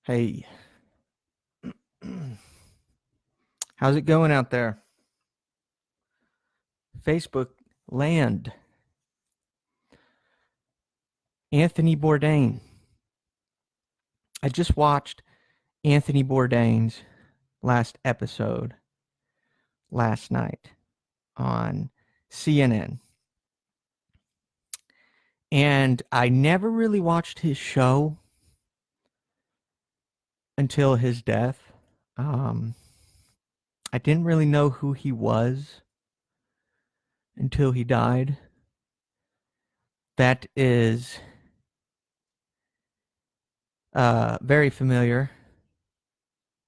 Hey, how's it going out there? Facebook land. Anthony Bourdain. I just watched Anthony Bourdain's last episode last night on CNN. And I never really watched his show until his death. Um, I didn't really know who he was until he died. That is very familiar.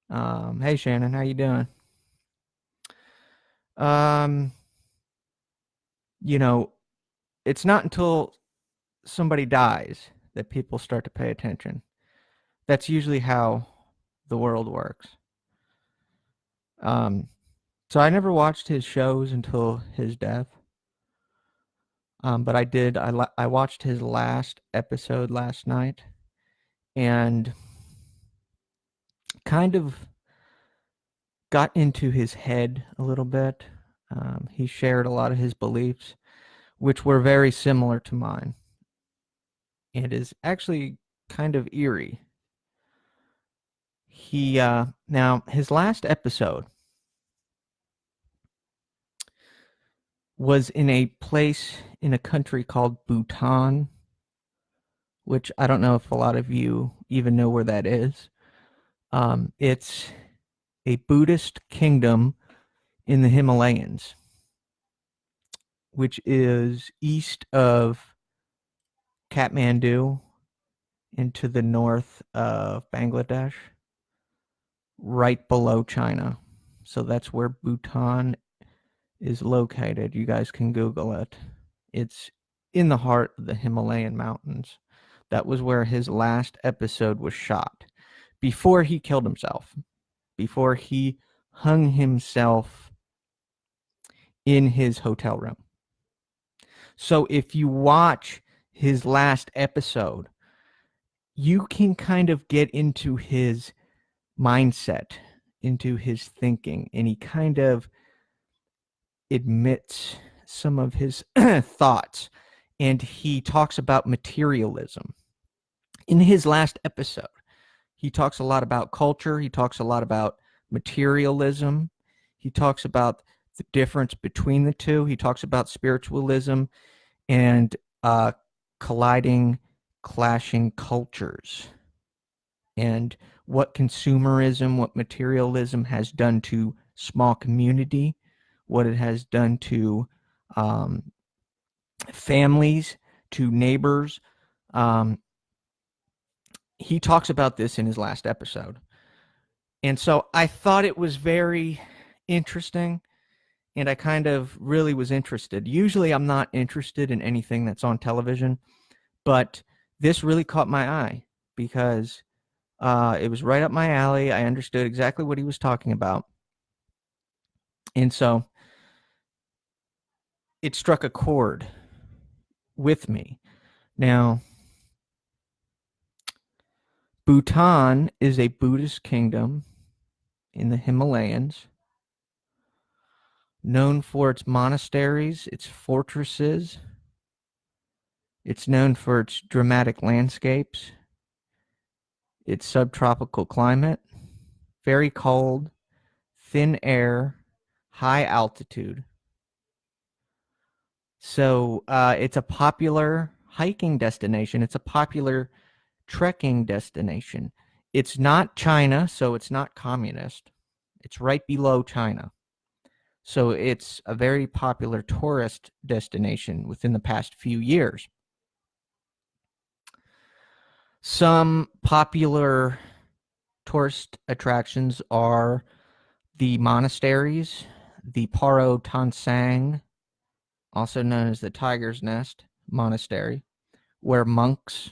Hey Shannon, how you doing? Um, you know, it's not until somebody dies that people start to pay attention. That's usually how the world works. Um, so I never watched his shows until his death. But I did. I watched his last episode last night, and kind of got into his head a little bit. He shared a lot of his beliefs, which were very similar to mine. It is actually kind of eerie. He now his last episode was in a place in a country called Bhutan, which I don't know if a lot of you even know where that is. It's a Buddhist kingdom in the Himalayas, which is east of Kathmandu and to the north of Bangladesh, right below China. So that's where Bhutan is located. You guys can Google it. It's in the heart of the Himalayan mountains. That was where his last episode was shot before he killed himself, before he hung himself in his hotel room. So if you watch his last episode, you can kind of get into his mindset, into his thinking, and he kind of admits some of his thoughts, and he talks about materialism. In his last episode, he talks a lot about culture, he talks a lot about materialism, he talks about the difference between the two, he talks about spiritualism and colliding, clashing cultures, and what consumerism, what materialism has done to small community, what it has done to families, to neighbors. He talks about this in his last episode. And so I thought it was very interesting, and I kind of really was interested. Usually I'm not interested in anything that's on television, but this really caught my eye because it was right up my alley. I understood exactly what he was talking about. And so it struck a chord with me. Now, Bhutan is a Buddhist kingdom in the Himalayas, known for its monasteries, its fortresses. It's known for its dramatic landscapes, its subtropical climate, very cold, thin air, high altitude. So it's a popular hiking destination. It's a popular trekking destination. It's not China, so it's not communist. It's right below China. So it's a very popular tourist destination within the past few years. Some popular tourist attractions are the monasteries, the Paro Tansang, also known as the Tiger's Nest Monastery, where monks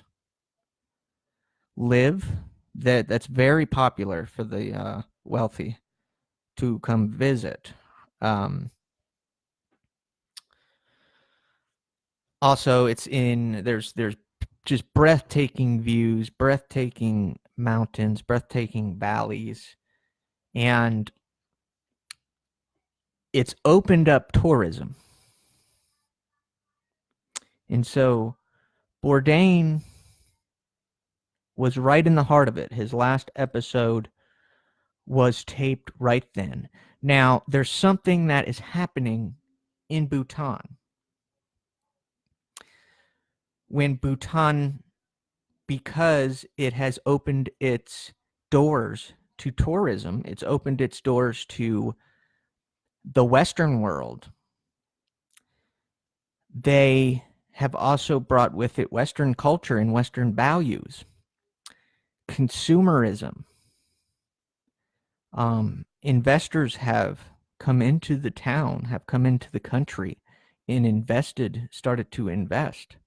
live. That's very popular for the wealthy to come visit. Also, it's in there's just breathtaking views, breathtaking mountains, breathtaking valleys, and it's opened up tourism. And so Bourdain was right in the heart of it. His last episode was taped right then. Now, there's something that is happening in Bhutan. When Bhutan, because it has opened its doors to tourism, it's opened its doors to the Western world. They have also brought with it Western culture and Western values, consumerism. Investors have come into the town, have come into the country and started to invest.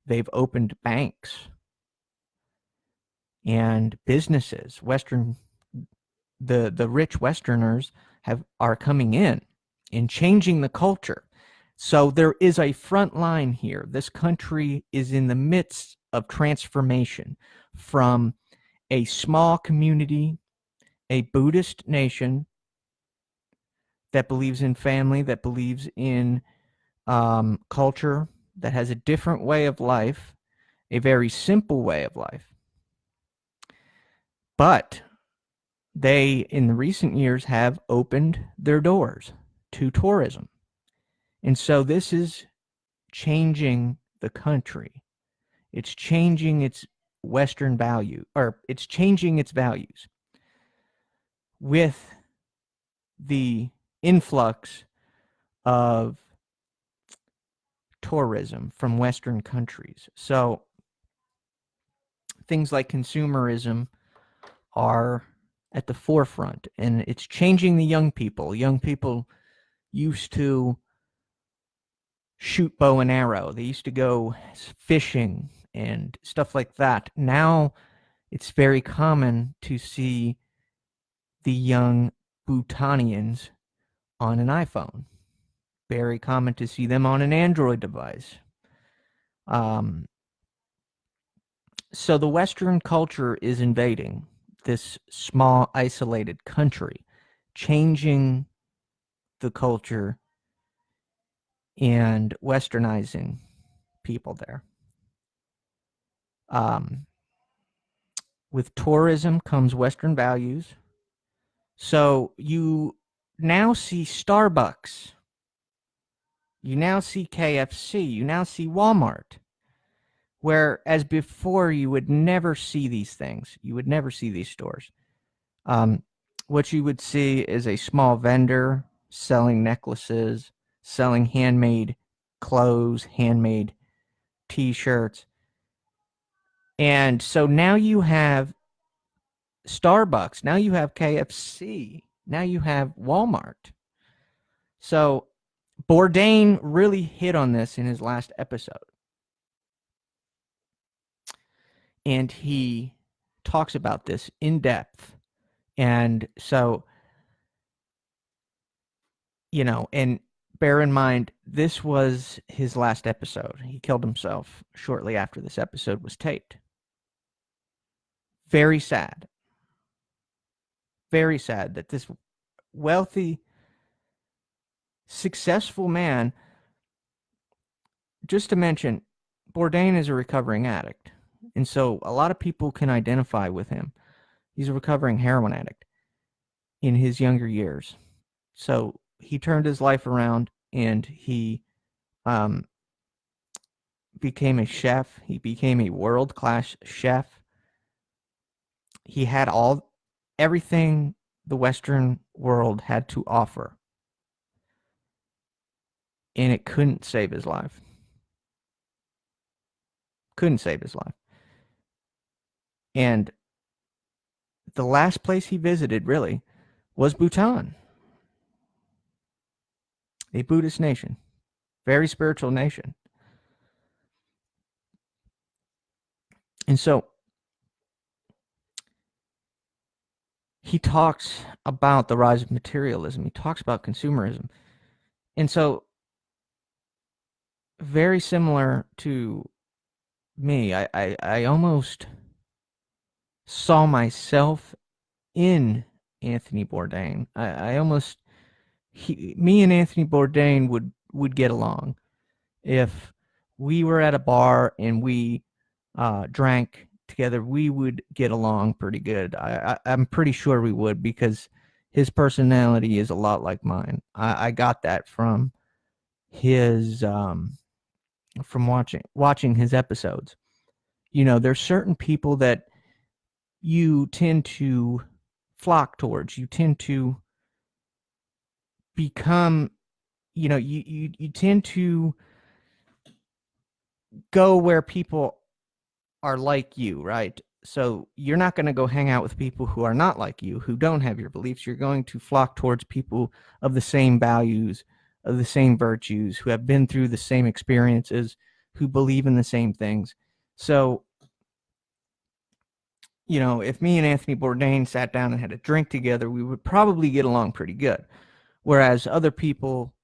They've opened banks and businesses. The rich Westerners are coming in and changing the culture. So there is a front line here. This country is in the midst of transformation from a small community, a Buddhist nation that believes in family, that believes in culture, that has a different way of life, a very simple way of life. But they, in the recent years, have opened their doors to tourism. And so this is changing the country. It's changing its Western value, or it's changing its values with the influx of tourism from Western countries. So things like consumerism are at the forefront, and it's changing the young people. Young people used to shoot bow and arrow. They used to go fishing and stuff like that. Now it's very common to see the young Bhutanians on an iPhone. Very common to see them on an Android device. So the Western culture is invading this small, isolated country, changing the culture and westernizing people there. With tourism comes Western values. So you now see Starbucks. You now see KFC. You now see Walmart. Whereas before, you would never see these things. You would never see these stores. What you would see is a small vendor selling necklaces, selling handmade clothes, handmade T-shirts. And so now you have Starbucks, now you have KFC, now you have Walmart. So Bourdain really hit on this in his last episode. And he talks about this in depth. And so, and bear in mind, this was his last episode. He killed himself shortly after this episode was taped. Very sad. Very sad that this wealthy, successful man, just to mention, Bourdain is a recovering addict. And so a lot of people can identify with him. He's a recovering heroin addict in his younger years. So he turned his life around and he became a chef. He became a world-class chef. He had everything the Western world had to offer. And it couldn't save his life. Couldn't save his life. And the last place he visited, really, was Bhutan, a Buddhist nation, very spiritual nation. And so he talks about the rise of materialism. He talks about consumerism. And so, very similar to me, I almost saw myself in Anthony Bourdain. I almost me and Anthony Bourdain would get along if we were at a bar and we drank together. We would get along pretty good. I'm pretty sure we would, because his personality is a lot like mine. I got that from his from watching his episodes. You know, there's certain people that you tend to flock towards. You tend to become, you tend to go where people are like you, right? So you're not going to go hang out with people who are not like you, who don't have your beliefs. You're going to flock towards people of the same values, of the same virtues, who have been through the same experiences, who believe in the same things. So, if me and Anthony Bourdain sat down and had a drink together, we would probably get along pretty good. Whereas other people,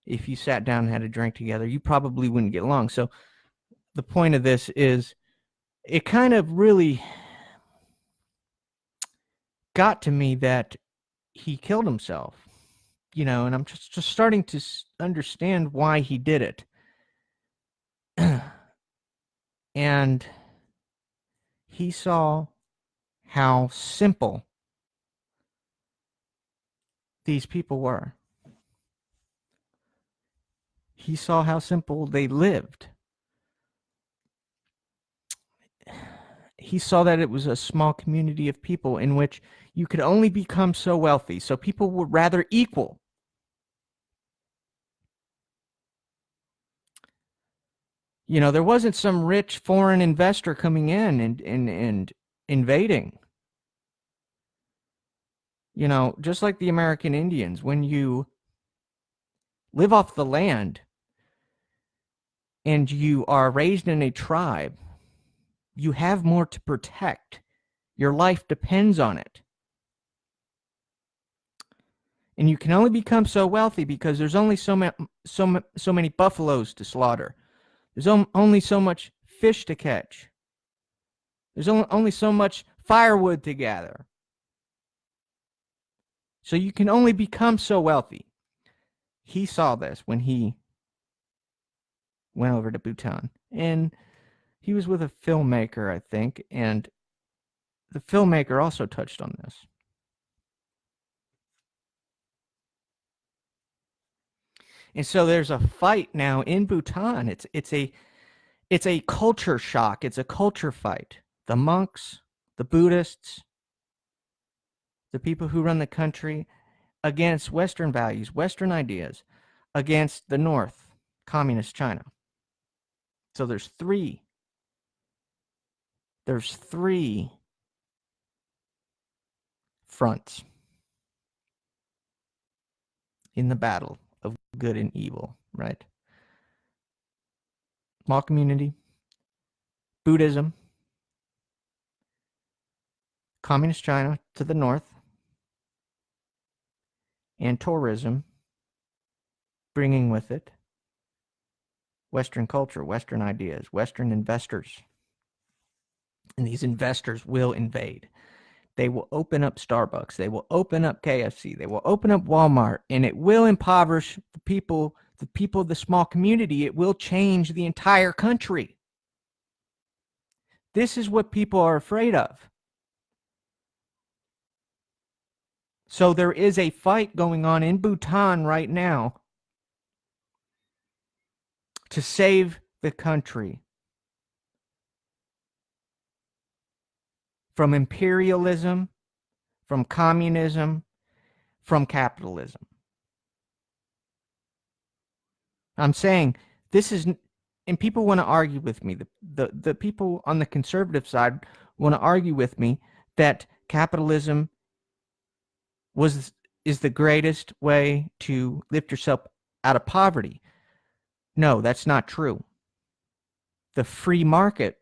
if you sat down and had a drink together, you probably wouldn't get along. So the point of this is, it kind of really got to me that he killed himself, and I'm just starting to understand why he did it. And he saw how simple these people were. He saw how simple they lived. He saw that it was a small community of people in which you could only become so wealthy. So people were rather equal. There wasn't some rich foreign investor coming in and invading. Just like the American Indians, when you live off the land and you are raised in a tribe, you have more to protect. Your life depends on it. And you can only become so wealthy because there's only so many buffaloes to slaughter. There's only so much fish to catch. There's only so much firewood to gather. So you can only become so wealthy. He saw this when he went over to Bhutan. And he was with a filmmaker, I think, and the filmmaker also touched on this. And so there's a fight now in Bhutan. It's a culture shock. It's a culture fight. The monks, the Buddhists, the people who run the country, against Western values, Western ideas, against the North, communist China. So there's three fronts in the battle of good and evil, right? Small community, Buddhism, communist China to the north, and tourism, bringing with it Western culture, Western ideas, Western investors. And these investors will invade. They will open up Starbucks. They will open up KFC. They will open up Walmart, and it will impoverish the people of the small community. It will change the entire country. This is what people are afraid of. So there is a fight going on in Bhutan right now to save the country from imperialism, from communism, from capitalism. I'm saying this is, and people want to argue with me. The people on the conservative side want to argue with me that capitalism is the greatest way to lift yourself out of poverty. No, that's not true. The free market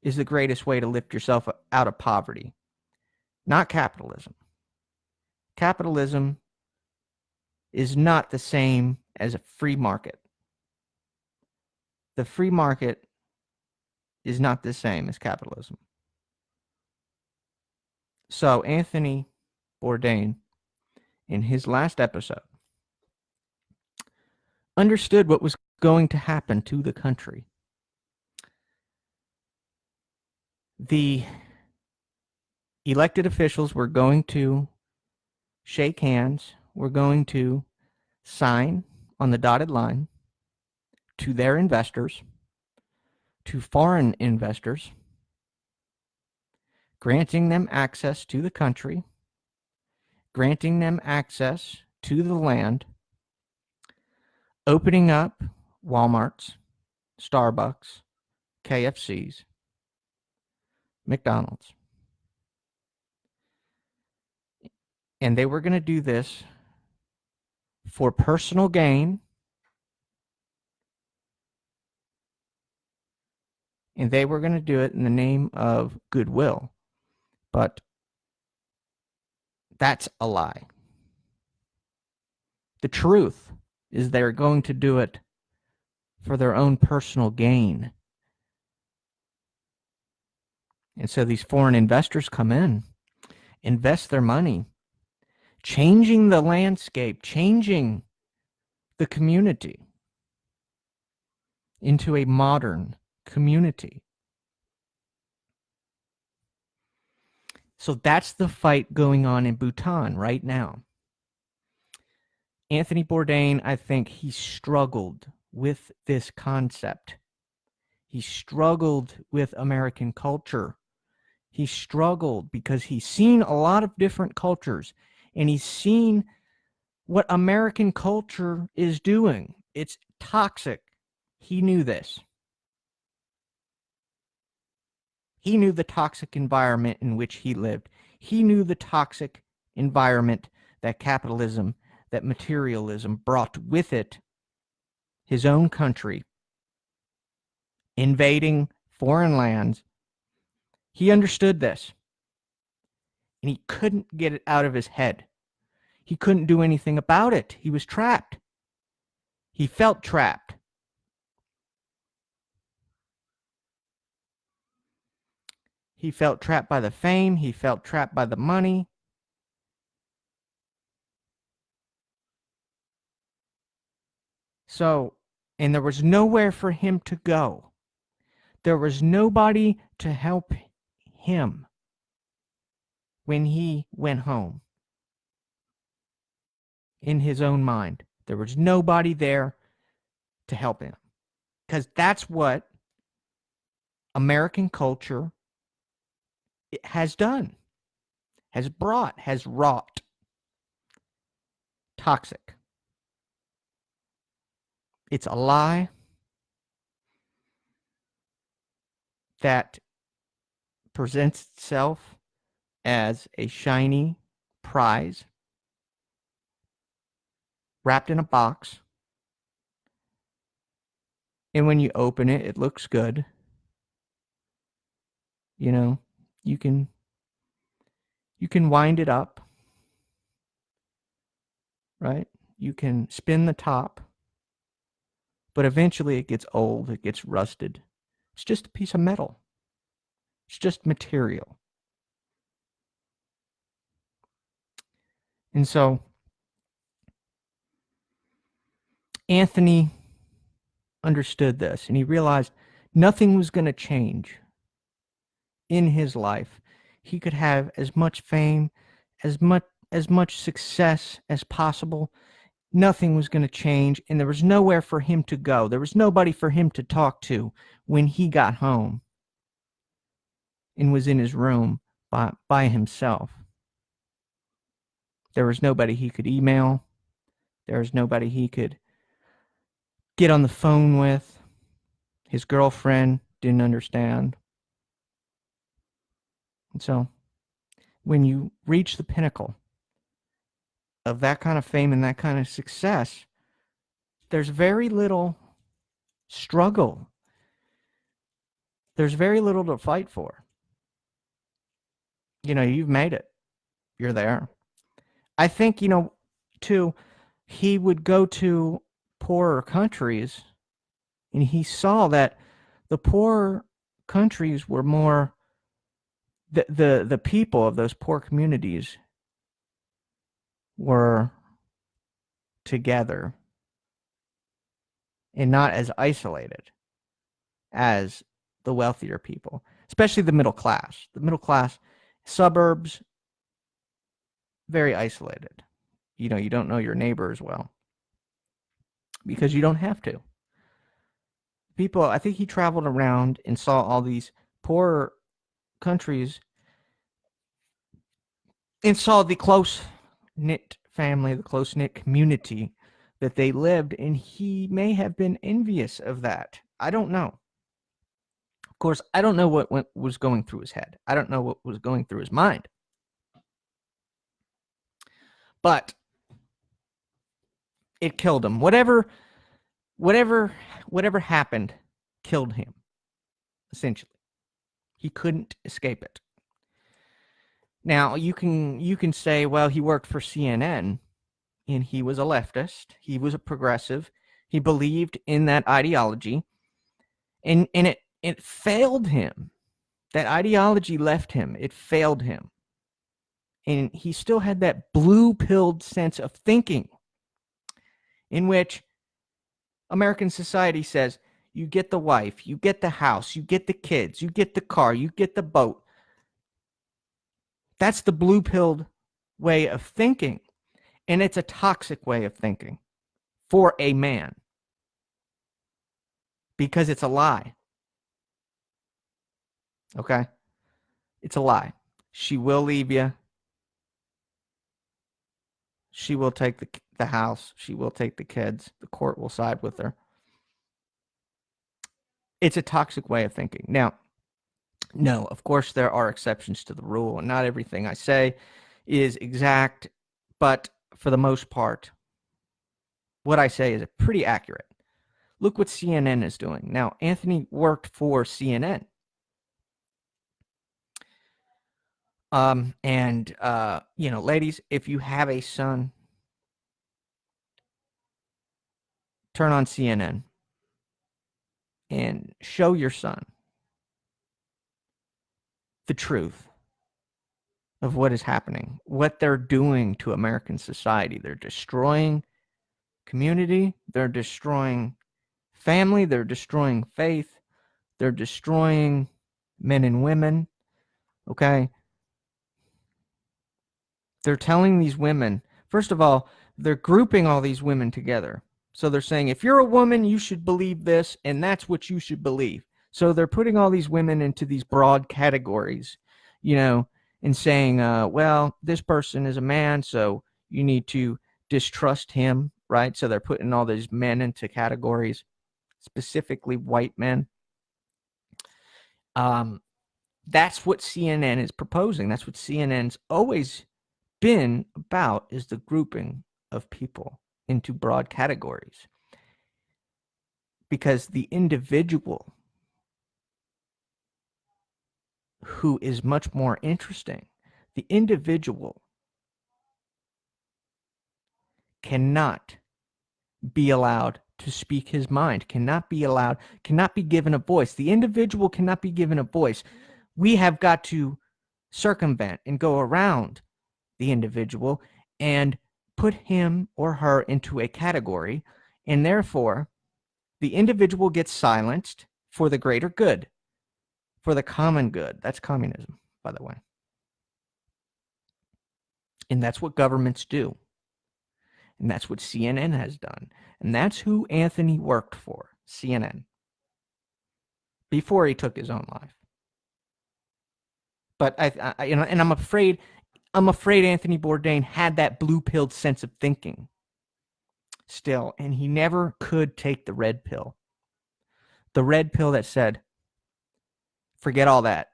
is the greatest way to lift yourself out of poverty, not capitalism. Capitalism is not the same as a free market. The free market is not the same as capitalism. So Anthony Bourdain, in his last episode, understood what was going to happen to the country. The elected officials were going to shake hands, were going to sign on the dotted line to their investors, to foreign investors, granting them access to the country, granting them access to the land, opening up Walmarts, Starbucks, KFCs, McDonald's. And they were going to do this for personal gain, and they were going to do it in the name of goodwill. But that's a lie. The truth is they're going to do it for their own personal gain. And so these foreign investors come in, invest their money, changing the landscape, changing the community into a modern community. So that's the fight going on in Bhutan right now. Anthony Bourdain, I think he struggled with this concept. He struggled with American culture. He struggled because he's seen a lot of different cultures, and he's seen what American culture is doing. It's toxic. He knew this. He knew the toxic environment in which he lived. He knew the toxic environment that capitalism, that materialism brought with it his own country, invading foreign lands. He understood this, and he couldn't get it out of his head. He couldn't do anything about it. He was trapped. He felt trapped. He felt trapped by the fame. He felt trapped by the money. So, and there was nowhere for him to go. There was nobody to help him when he went home. In his own mind, there was nobody there to help him. Because that's what American culture has done, has brought, has wrought. Toxic. It's a lie that presents itself as a shiny prize wrapped in a box. And when you open it, it looks good. You know, you can wind it up, right? You can spin the top, but eventually it gets old, it gets rusted. It's just a piece of metal. It's just material. And so Anthony understood this, and he realized nothing was going to change in his life. He could have as much fame, as much success as possible. Nothing was going to change, and there was nowhere for him to go. There was nobody for him to talk to when he got home and was in his room by himself. There was nobody he could email. There was nobody he could get on the phone with. His girlfriend didn't understand. And so when you reach the pinnacle of that kind of fame and that kind of success, there's very little struggle. There's very little to fight for. You know, you've made it. You're there. I think, too, he would go to poorer countries, and he saw that the poorer countries were more the people of those poor communities were together and not as isolated as the wealthier people, especially the middle class. The middle class, suburbs, very isolated. You know, you don't know your neighbors well because you don't have to. People, I think he traveled around and saw all these poor countries and saw the close knit family, the close knit community that they lived, and he may have been envious of that. I don't know. Of course, I don't know what was going through his head. I don't know what was going through his mind. But it killed him. Whatever happened killed him, essentially. He couldn't escape it. Now, you can say, well, he worked for CNN and he was a leftist. He was a progressive. He believed in that ideology. And it failed him. That ideology left him. It failed him. And he still had that blue-pilled sense of thinking in which American society says, you get the wife, you get the house, you get the kids, you get the car, you get the boat. That's the blue-pilled way of thinking. And it's a toxic way of thinking for a man because it's a lie. Okay? It's a lie. She will leave you. She will take the house. She will take the kids. The court will side with her. It's a toxic way of thinking. Now, no, of course, there are exceptions to the rule, and not everything I say is exact, but for the most part, what I say is pretty accurate. Look what CNN is doing. Now, Anthony worked for CNN. Ladies, if you have a son, turn on CNN and show your son the truth of what is happening, what they're doing to American society. They're destroying community. They're destroying family. They're destroying faith. They're destroying men and women. Okay? They're telling these women, first of all, they're grouping all these women together. So they're saying, if you're a woman, you should believe this, and that's what you should believe. So they're putting all these women into these broad categories, and saying, well, this person is a man, so you need to distrust him, right? So they're putting all these men into categories, specifically white men. That's what CNN is proposing. That's what CNN's always been about, is the grouping of people into broad categories. Because the individual who is much more interesting, the individual cannot be allowed to speak his mind, cannot be given a voice. The individual cannot be given a voice. We have got to circumvent and go around the individual and put him or her into a category, and therefore the individual gets silenced for the greater good, for the common good. That's communism, by the way. And that's what governments do. And that's what CNN has done. And that's who Anthony worked for, CNN, before he took his own life. But I'm afraid Anthony Bourdain had that blue-pilled sense of thinking still, and he never could take the red pill. The red pill that said, forget all that.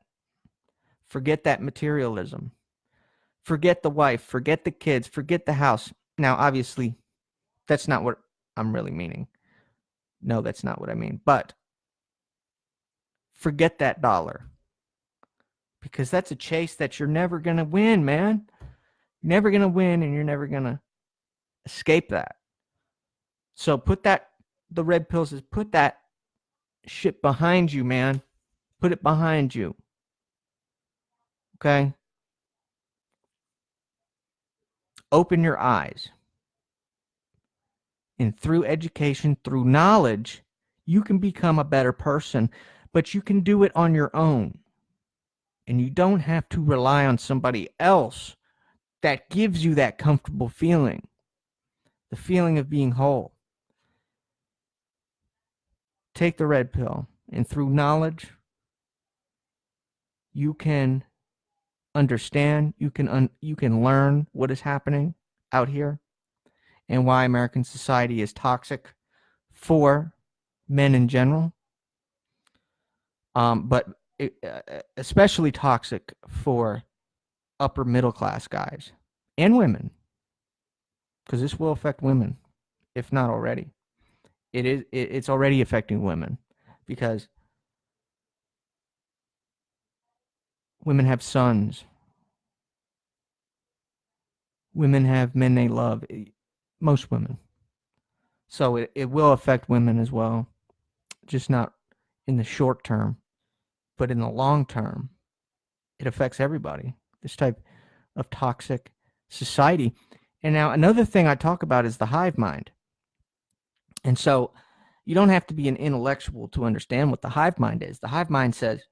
Forget that materialism. Forget the wife. Forget the kids. Forget the house. Now, obviously, that's not what I'm really meaning. No, that's not what I mean. But forget that dollar. Because that's a chase that you're never going to win, man. You're never going to win, and you're never going to escape that. So the red pill says, put that shit behind you, man. Put it behind you. Okay? Open your eyes. And through education, through knowledge, you can become a better person, but you can do it on your own. And you don't have to rely on somebody else that gives you that comfortable feeling, the feeling of being whole. Take the red pill, and through knowledge, you can understand, you can learn what is happening out here and why American society is toxic for men in general, but especially toxic for upper middle class guys and women, because this will affect women, if not already. It's already affecting women because women have sons, women have men they love, most women. So it will affect women as well, just not in the short term, but in the long term, it affects everybody. This type of toxic society. And now another thing I talk about is the hive mind. And so you don't have to be an intellectual to understand what the hive mind is. The hive mind says,